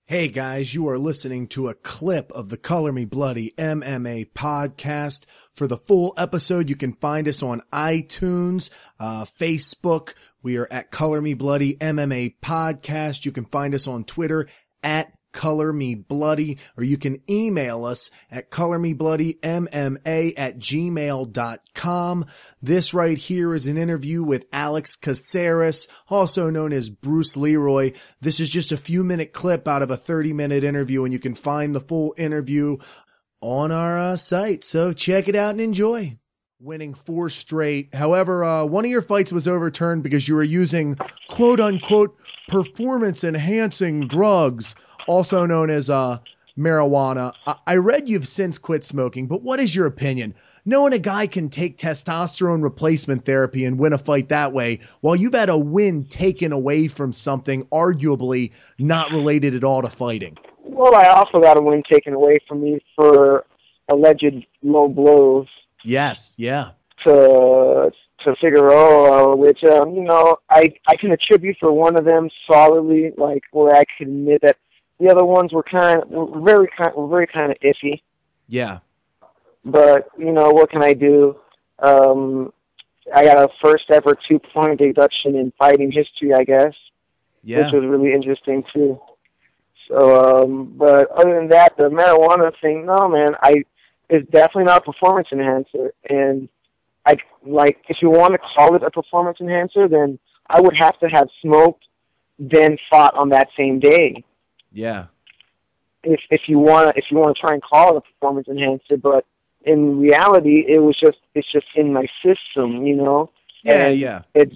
Hey guys, you are listening to a clip of the Color Me Bloody MMA podcast. For the full episode, you can find us on iTunes, Facebook. We are at Color Me Bloody MMA podcast. You can find us on Twitter at Color Me Bloody, or you can email us at colormebloodymma@gmail.com. This right here is an interview with Alex Caceres, also known as Bruce Leeroy. This is just a few-minute clip out of a 30-minute interview, and you can find the full interview on our site. So check it out and enjoy. Winning 4 straight. However, one of your fights was overturned because you were using quote-unquote performance-enhancing drugs, also known as marijuana. I read you've since quit smoking, but what is your opinion? Knowing a guy can take testosterone replacement therapy and win a fight that way, while you've had a win taken away from something arguably not related at all to fighting. Well, I also got a win taken away from me for alleged low blows. Yes, yeah. To Figueroa, which, I can attribute for one of them solidly, like where I can admit that the other ones were very kind of iffy. Yeah. But, what can I do? I got a first ever 2-point deduction in fighting history, I guess. Yeah. Which was really interesting too. So, but other than that, the marijuana thing, no man, it's definitely not a performance enhancer. And if you want to call it a performance enhancer, then I would have to have smoked, then fought on that same day. Yeah. If you want to try and call it a performance enhancer, but in reality, it's just in my system, Yeah, and yeah. It's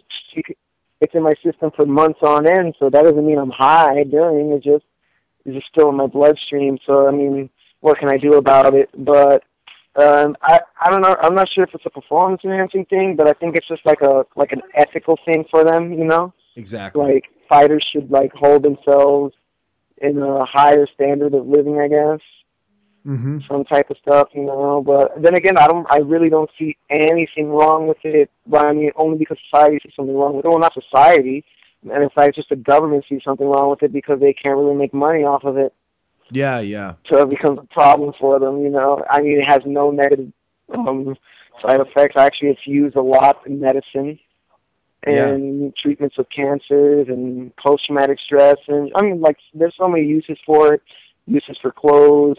in my system for months on end, so that doesn't mean I'm high during. It's just still in my bloodstream. So I mean, what can I do about it? But I don't know. I'm not sure if it's a performance enhancing thing, but I think it's just like an ethical thing for them, Exactly. Like fighters should hold themselves in a higher standard of living, I guess. Mm-hmm. Some type of stuff, But then again, I really don't see anything wrong with it. But I mean, only because society sees something wrong with it. Well, not society, and in fact, just the government sees something wrong with it because they can't really make money off of it. Yeah, yeah. So it becomes a problem for them, I mean, it has no negative side effects. Actually, it's used a lot in medicine and treatments of cancers and post-traumatic stress. And I mean, there's so many uses for it. Uses for clothes,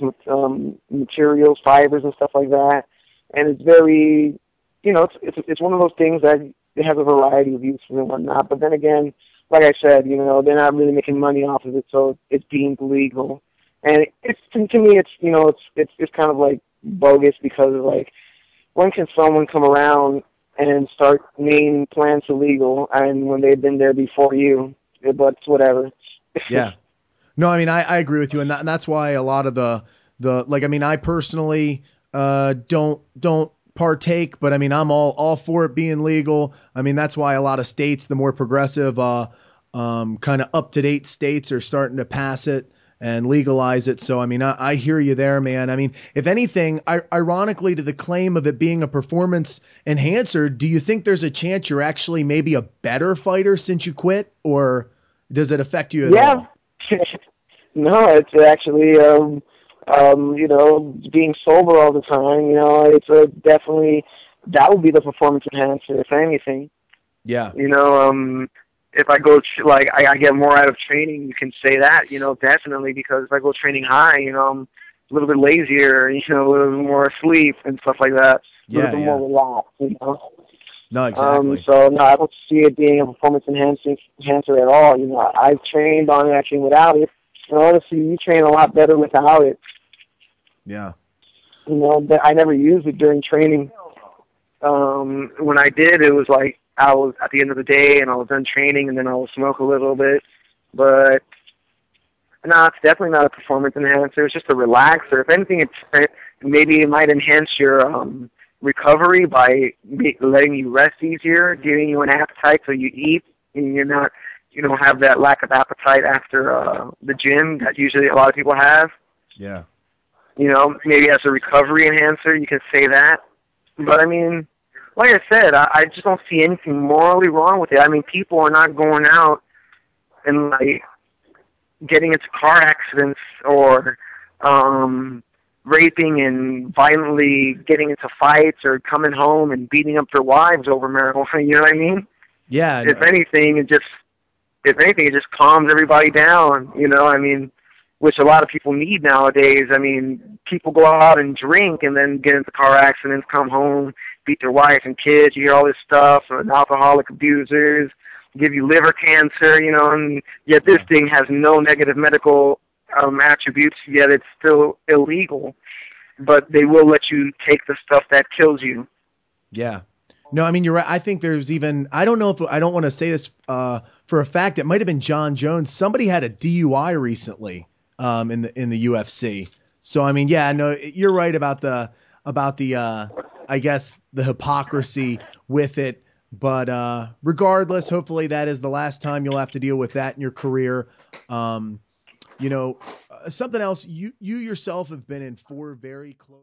materials, fibers, and stuff like that. And it's very, it's one of those things that it has a variety of uses and whatnot. But then again, like I said, they're not really making money off of it, so it's deemed legal. And to me, it's kind of like bogus because when can someone come around and start making plants illegal, and when they've been there before you? But whatever. Yeah. No, I mean, I agree with you, and that's why a lot of the I personally don't partake, but I mean, I'm all for it being legal. I mean, that's why a lot of states, the more progressive, kind of up-to-date states are starting to pass it and legalize it. So, I mean, I hear you there, man. I mean, if anything, ironically to the claim of it being a performance enhancer, do you think there's a chance you're actually maybe a better fighter since you quit, or does it affect you at all? No, it's actually, being sober all the time, it's definitely, that would be the performance enhancer, if anything. Yeah. If I go, I get more out of training, you can say that, definitely, because if I go training high, I'm a little bit lazier, a little bit more asleep and stuff like that. A little bit more relaxed, No, exactly. So no, I don't see it being a performance enhancer at all. I've trained on it, I trained without it. And honestly, you train a lot better without it. Yeah. I never used it during training. When I did, it was like I was at the end of the day and I was done training, and then I would smoke a little bit. But no, it's definitely not a performance enhancer. It's just a relaxer. If anything, maybe it might enhance your recovery by letting you rest easier, giving you an appetite so you eat, and you don't have that lack of appetite after the gym that usually a lot of people have. Yeah. Maybe as a recovery enhancer, you can say that. But I mean, like I said, I just don't see anything morally wrong with it. I mean, people are not going out and getting into car accidents or raping and violently getting into fights or coming home and beating up their wives over marijuana. You know what I mean? Yeah. If anything, it just calms everybody down. You know, I mean, which a lot of people need nowadays. I mean, people go out and drink and then get into car accidents, come home, beat their wife and kids. You hear all this stuff, and alcoholic abusers give you liver cancer, you know, and yet this thing has no negative medical attributes, yet it's still illegal. But they will let you take the stuff that kills you. Yeah. No, I mean, you're right. I think there's even, I don't know if, I don't want to say this for a fact. It might have been John Jones. Somebody had a DUI recently in the UFC. So, I mean, yeah, no, you're right about the I guess the hypocrisy with it. But regardless, hopefully that is the last time you'll have to deal with that in your career. You know, something else, you yourself have been in 4 very close.